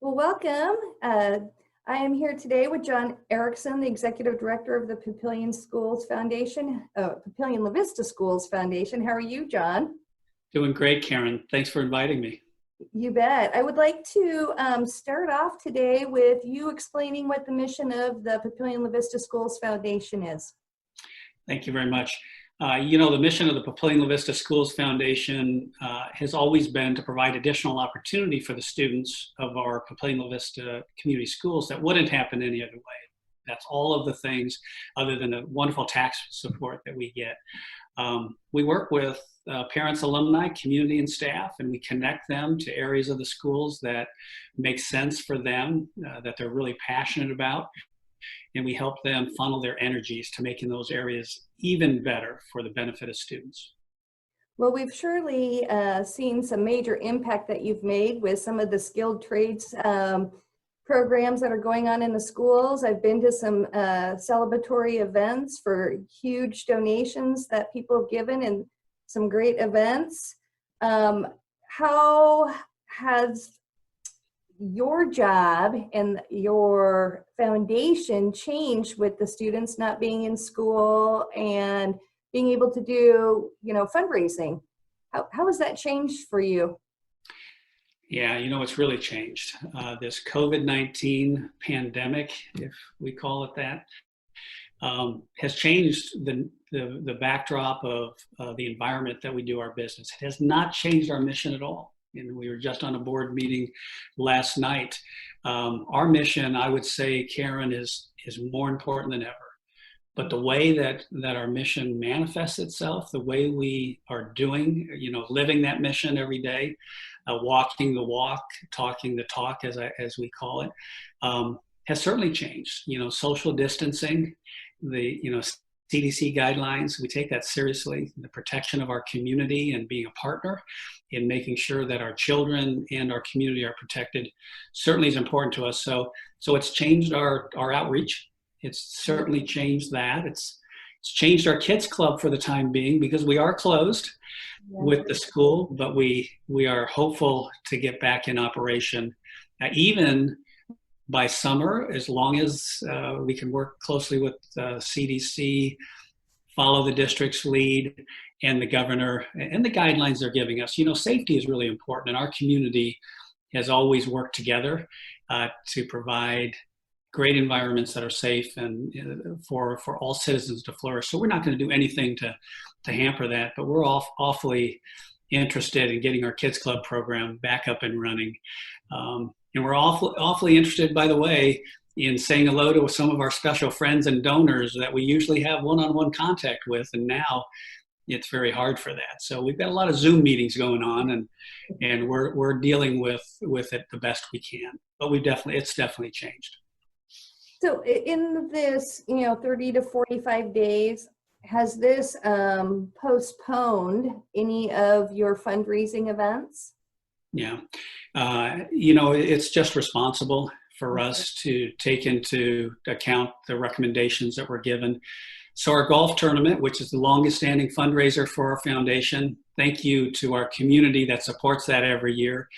Well, welcome. I am here today with John Erickson, the Executive Director of the Papillion-La Vista Schools Foundation. How are you, John? Doing great, Karen. Thanks for inviting me. You bet. I would like to start off today with you explaining what the mission of the Papillion-La Vista Schools Foundation is. Thank you very much. The mission of the Papillion-La Vista Schools Foundation has always been to provide additional opportunity for the students of our Papillion-La Vista community schools that wouldn't happen any other way. That's all of the things other than the wonderful tax support that we get. We work with parents, alumni, community, and staff, and we connect them to areas of the schools that make sense for them, that they're really passionate about. And we help them funnel their energies to making those areas even better for the benefit of students. Well, we've surely seen some major impact that you've made with some of the skilled trades programs that are going on in the schools. I've been to some celebratory events for huge donations that people have given and some great events. How has your job and your foundation changed with the students not being in school and being able to do, fundraising? How has that changed for you? Yeah, it's really changed. This COVID-19 pandemic, if we call it that, has changed the backdrop of the environment that we do our business. It has not changed our mission at all. And we were just on a board meeting last night. Our mission, I would say, Karen, is more important than ever. But the way that our mission manifests itself, the way we are doing, living that mission every day, walking the walk, talking the talk, as we call it, has certainly changed. Social distancing, the CDC guidelines, we take that seriously. The protection of our community and being a partner in making sure that our children and our community are protected certainly is important to us. So it's changed our outreach. It's certainly changed that. It's changed our kids club for the time being because we are closed with the school, but we are hopeful to get back in operation even by summer, as long as we can work closely with CDC, follow the district's lead and the governor and the guidelines they're giving us. Safety is really important, and our community has always worked together to provide great environments that are safe and for all citizens to flourish. So we're not going to do anything to hamper that, but we're awfully interested in getting our Kids Club program back up and running. And we're awfully interested, by the way, in saying hello to some of our special friends and donors that we usually have one-on-one contact with, and now it's very hard for that. So we've got a lot of Zoom meetings going on, and we're dealing with it the best we can. But it's definitely changed. So in this, 30 to 45 days, has this postponed any of your fundraising events? Yeah. It's just responsible for us to take into account the recommendations that were given. So our golf tournament, which is the longest standing fundraiser for our foundation, thank you to our community that supports that every year,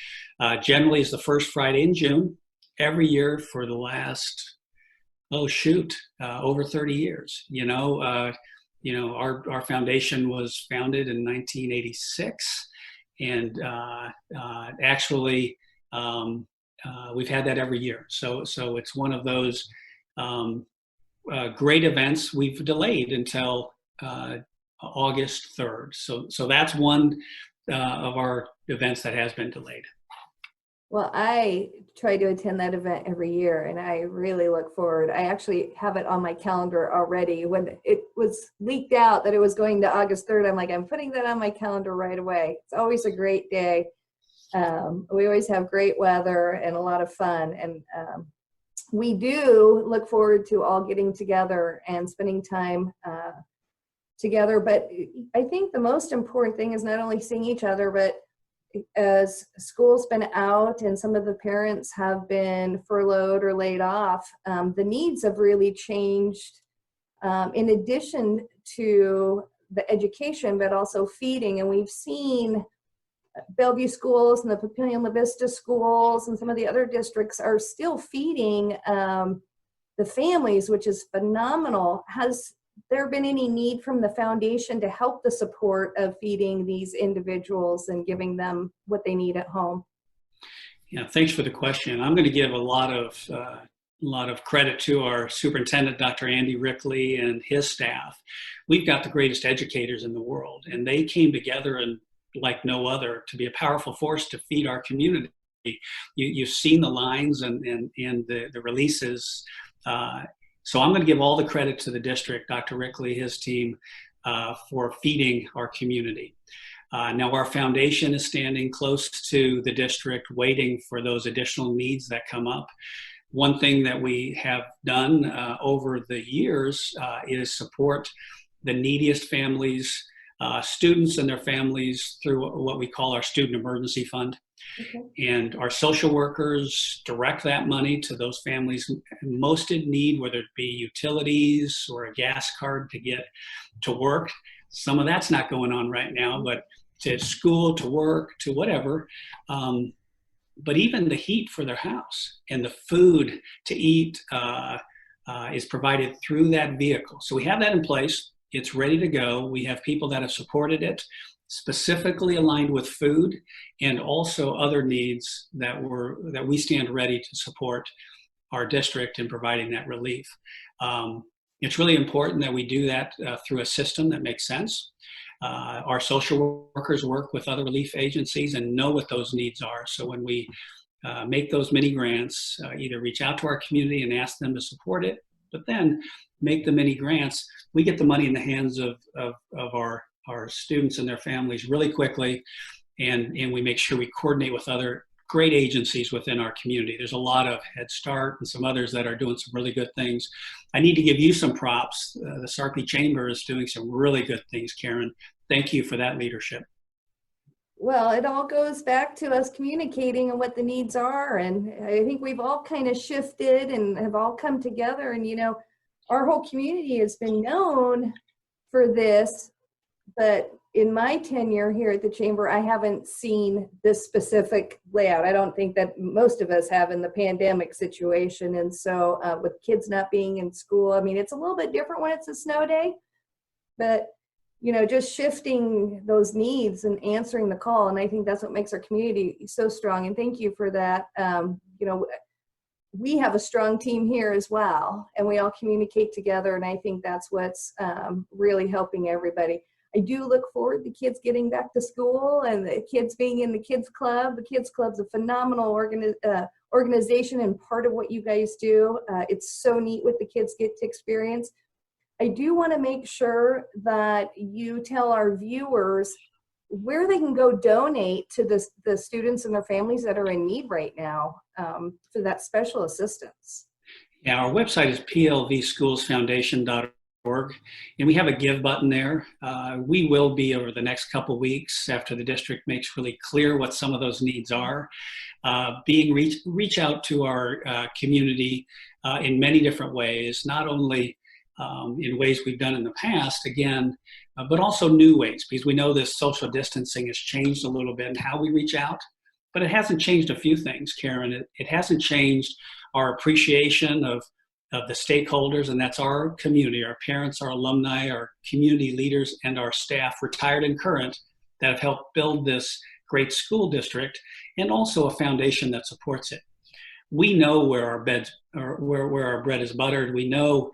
generally is the first Friday in June, every year for the last, over 30 years. Our foundation was founded in 1986. And we've had that every year. So it's one of those great events we've delayed until August 3rd. So that's one of our events that has been delayed. Well, I try to attend that event every year, and I really look forward. I actually have it on my calendar already. When it was leaked out that it was going to August 3rd, I'm like, I'm putting that on my calendar right away. It's always a great day. We always have great weather and a lot of fun. And we do look forward to all getting together and spending time together. But I think the most important thing is not only seeing each other, but as school's been out and some of the parents have been furloughed or laid off, the needs have really changed in addition to the education, but also feeding. And we've seen Bellevue schools and the Papillion-La Vista schools and some of the other districts are still feeding the families, which is phenomenal. Has there been any need from the foundation to help the support of feeding these individuals and giving them what they need at home? Yeah, thanks for the question. I'm going to give a lot of credit to our superintendent, Dr. Andy Rickley, and his staff. We've got the greatest educators in the world, and they came together and like no other to be a powerful force to feed our community. You've seen the lines and the releases. So I'm going to give all the credit to the district, Dr. Rickley, his team, for feeding our community. Now our foundation is standing close to the district, waiting for those additional needs that come up. One thing that we have done over the years is support the neediest families, students and their families through what we call our Student Emergency Fund. Okay. And our social workers direct that money to those families most in need, whether it be utilities or a gas card to get to work. Some of that's not going on right now, but to school, to work, to whatever. But even the heat for their house and the food to eat is provided through that vehicle. So we have that in place. It's ready to go. We have people that have supported it, specifically aligned with food and also other needs that we stand ready to support our district in providing that relief. It's really important that we do that through a system that makes sense. Our social workers work with other relief agencies and know what those needs are. So when we make those mini grants, either reach out to our community and ask them to support it, but then make the mini grants, we get the money in the hands of our students and their families really quickly, and we make sure we coordinate with other great agencies within our community. There's a lot of Head Start and some others that are doing some really good things. I need to give you some props. The Sarpy Chamber is doing some really good things, Karen. Thank you for that leadership. Well, it all goes back to us communicating and what the needs are. And I think we've all kind of shifted and have all come together. And, you know, our whole community has been known for this, but in my tenure here at the Chamber, I haven't seen this specific layout. I don't think that most of us have in the pandemic situation. And so with kids not being in school, I mean, it's a little bit different when it's a snow day, but you know, just shifting those needs and answering the call. And I think that's what makes our community so strong. And thank you for that. You know, we have a strong team here as well, and we all communicate together. And I think that's what's really helping everybody. I do look forward to kids getting back to school and the kids being in the Kids Club. The Kids Club's a phenomenal organization and part of what you guys do. It's so neat what the kids get to experience. I do want to make sure that you tell our viewers where they can go donate to the students and their families that are in need right now for that special assistance. Yeah, our website is plvschoolsfoundation.org, and we have a give button there. We will be, over the next couple weeks, after the district makes really clear what some of those needs are, reach out to our community in many different ways, not only in ways we've done in the past, again, but also new ways, because we know this social distancing has changed a little bit in how we reach out, but it hasn't changed a few things, Karen. It hasn't changed our appreciation of the stakeholders, and that's our community, our parents, our alumni, our community leaders, and our staff, retired and current, that have helped build this great school district, and also a foundation that supports it. We know where our bread is buttered. We know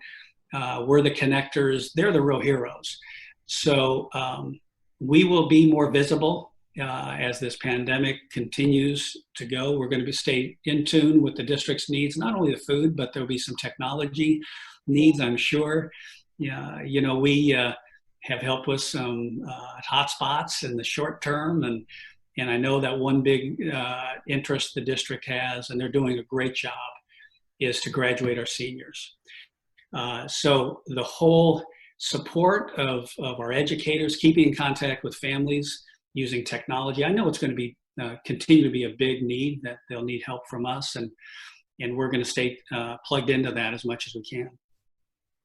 we're the connectors. They're the real heroes. So we will be more visible as this pandemic continues to go. We're going to stay in tune with the district's needs, not only the food, but there'll be some technology needs, I'm sure. Yeah, you know, we have helped with some hotspots in the short term, and I know that one big interest the district has, and they're doing a great job, is to graduate our seniors. So the whole support of our educators, keeping in contact with families using technology, I know it's going to be continue to be a big need, that they'll need help from us, and we're going to stay plugged into that as much as we can.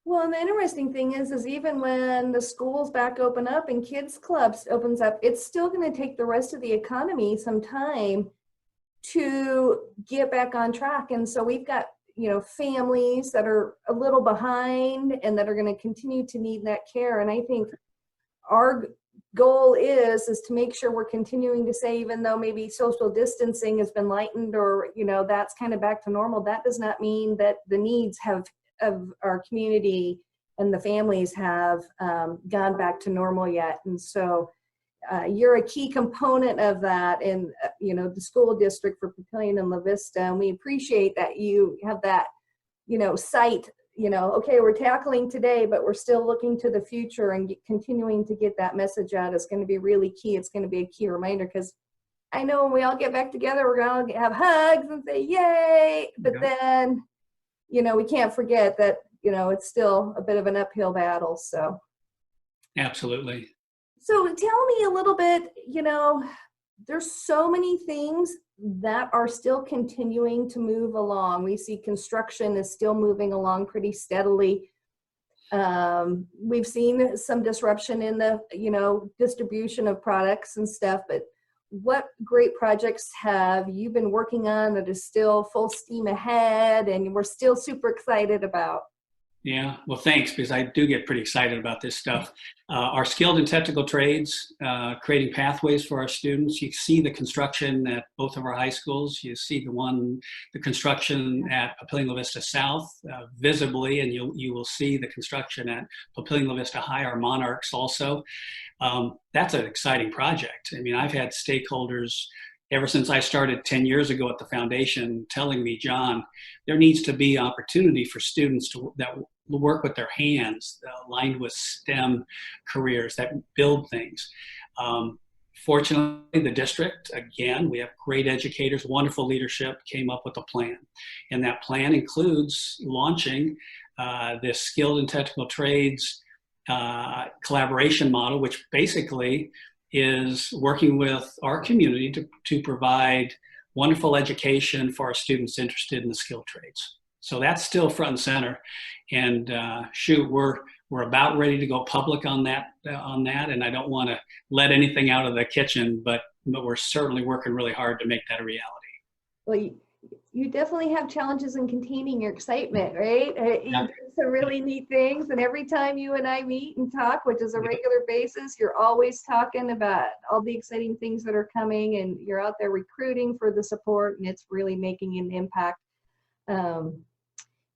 Well, and the interesting thing is even when the schools back open up and kids clubs opens up, it's still going to take the rest of the economy some time to get back on track. And so we've got, families that are a little behind and that are going to continue to need that care. And I think our goal is to make sure we're continuing to say, even though maybe social distancing has been lightened or, that's kind of back to normal, that does not mean that the needs of our community and the families have gone back to normal yet. And so you're a key component of that in, the school district for Papillion and La Vista. And we appreciate that you have that, sight, okay, we're tackling today, but we're still looking to the future, and continuing to get that message out is going to be really key. It's going to be a key reminder, because I know when we all get back together, we're going to have hugs and say, yay. But then, we can't forget that, it's still a bit of an uphill battle. So. Absolutely. So tell me a little bit, there's so many things that are still continuing to move along. We see construction is still moving along pretty steadily. We've seen some disruption in the, distribution of products and stuff, but what great projects have you been working on that is still full steam ahead and we're still super excited about? Yeah, well, thanks, because I do get pretty excited about this stuff. Our skilled and technical trades, creating pathways for our students. You see the construction at both of our high schools. You see the construction at Papillion-La Vista South visibly, and you will see the construction at Papillion-La Vista High, our Monarchs also. That's an exciting project. I mean, I've had stakeholders ever since I started 10 years ago at the foundation telling me, John, there needs to be opportunity for students that work with their hands, aligned with STEM careers that build things. Fortunately, the district, again, we have great educators, wonderful leadership, came up with a plan. And that plan includes launching this skilled and technical trades collaboration model, which basically is working with our community to provide wonderful education for our students interested in the skilled trades. So that's still front and center. And we're about ready to go public on that. And I don't want to let anything out of the kitchen, but we're certainly working really hard to make that a reality. Well, you definitely have challenges in containing your excitement, right? You do some really neat things, and every time you and I meet and talk, which is a regular basis, you're always talking about all the exciting things that are coming, and you're out there recruiting for the support, and it's really making an impact.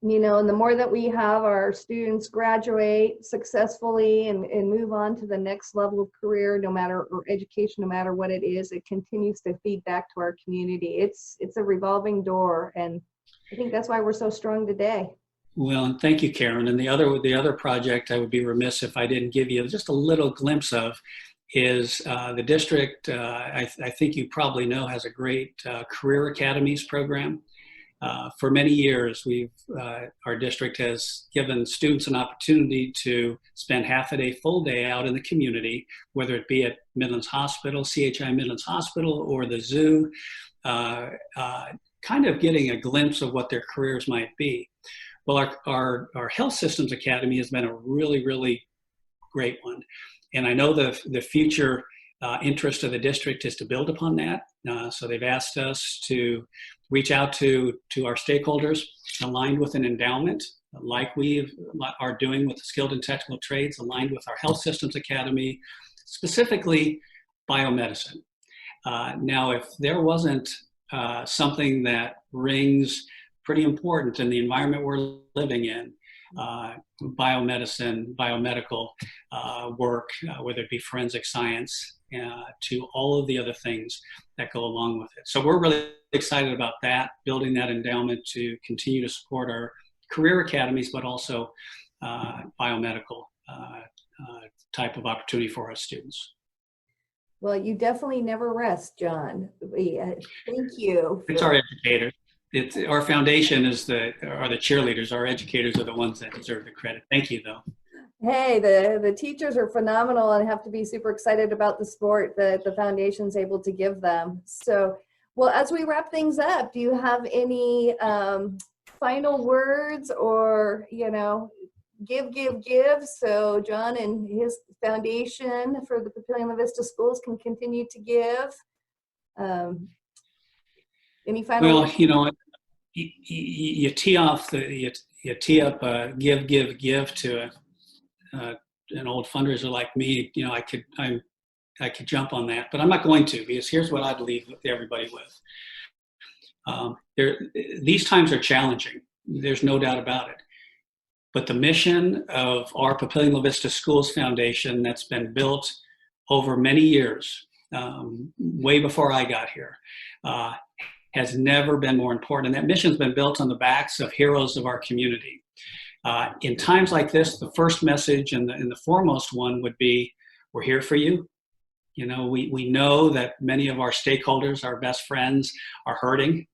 And the more that we have our students graduate successfully and move on to the next level of career, or education, no matter what it is, it continues to feed back to our community. It's a revolving door, and I think that's why we're so strong today. Well, and thank you, Karen. And the other project I would be remiss if I didn't give you just a little glimpse of is the district, I think you probably know, has a great career academies program. For many years, our district has given students an opportunity to spend half a day, full day out in the community, whether it be at Midlands Hospital, CHI Midlands Hospital, or the zoo, kind of getting a glimpse of what their careers might be. Well, our Health Systems Academy has been a really, really great one. And I know the future interest of the district is to build upon that. So they've asked us to reach out to our stakeholders aligned with an endowment, like we are doing with the skilled and technical trades, aligned with our Health Systems Academy, specifically biomedicine. Now, if there wasn't something that rings pretty important in the environment we're living in, biomedicine, biomedical work, whether it be forensic science, to all of the other things that go along with it. So we're really excited about that, building that endowment to continue to support our career academies, but also biomedical type of opportunity for our students. Well, you definitely never rest, John. Thank you. It's our educators. Our foundation are the cheerleaders. Our educators are the ones that deserve the credit. Thank you, though. Hey, the teachers are phenomenal and have to be super excited about the support that the foundation's able to give them. So, well, as we wrap things up, do you have any final words, or give, give, give. So John and his foundation for the Papillion-La Vista schools can continue to give. Any final? Well, you tee off you tee up give, give, give to an old fundraiser like me. I could jump on that, but I'm not going to, because here's what I'd leave everybody with. These times are challenging. There's no doubt about it. But the mission of our Papillion-La Vista Schools Foundation, that's been built over many years, way before I got here, has never been more important. And that mission's been built on the backs of heroes of our community. In times like this, the first message and the foremost one would be, we're here for you. We know that many of our stakeholders, our best friends, are hurting.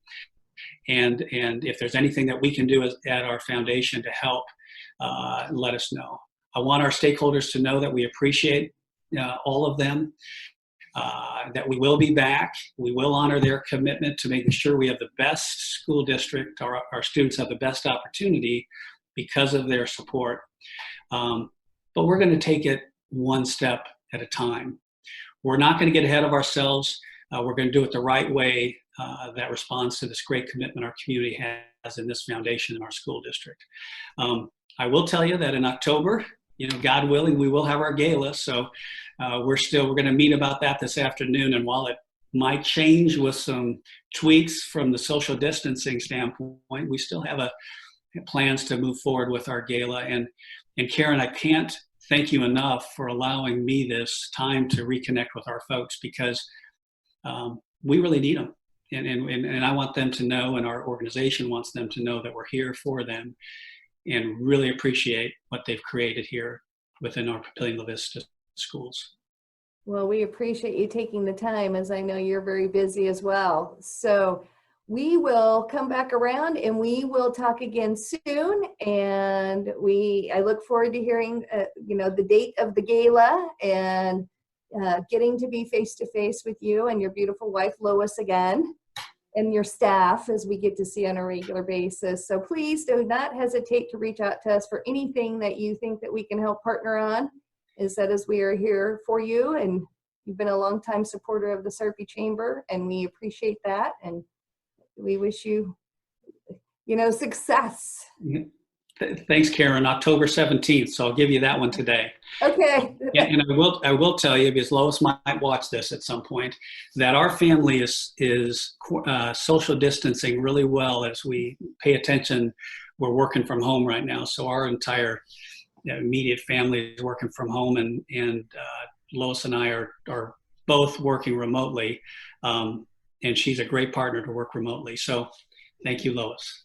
And if there's anything that we can do at our foundation to help, let us know. I want our stakeholders to know that we appreciate all of them, that we will be back. We will honor their commitment to making sure we have the best school district, our students have the best opportunity because of their support. But we're going to take it one step at a time. We're not going to get ahead of ourselves. We're going to do it the right way that responds to this great commitment our community has in this foundation in our school district. I will tell you that in October, God willing, we will have our gala. So we're going to meet about that this afternoon. And while it might change with some tweaks from the social distancing standpoint, we still have plans to move forward with our gala. And Karen, I can't thank you enough for allowing me this time to reconnect with our folks, because we really need them. And I want them to know, and our organization wants them to know, that we're here for them and really appreciate what they've created here within our Papillion-La Vista schools. Well, we appreciate you taking the time, as I know you're very busy as well. So we will come back around and we will talk again soon. And I look forward to hearing, the date of the gala, and getting to be face to face with you and your beautiful wife, Lois, again, and your staff, as we get to see on a regular basis. So please do not hesitate to reach out to us for anything that you think that we can help partner on. As we are here for you, and you've been a longtime supporter of the Sarpy Chamber, and we appreciate that. And we wish you, success. Thanks, Karen. October 17th. So I'll give you that one today. Okay. And I will tell you, because Lois might watch this at some point, that our family is social distancing really well as we pay attention. We're working from home right now. So our entire immediate family is working from home, and Lois and I are both working remotely. And she's a great partner to work remotely. So thank you, Lois.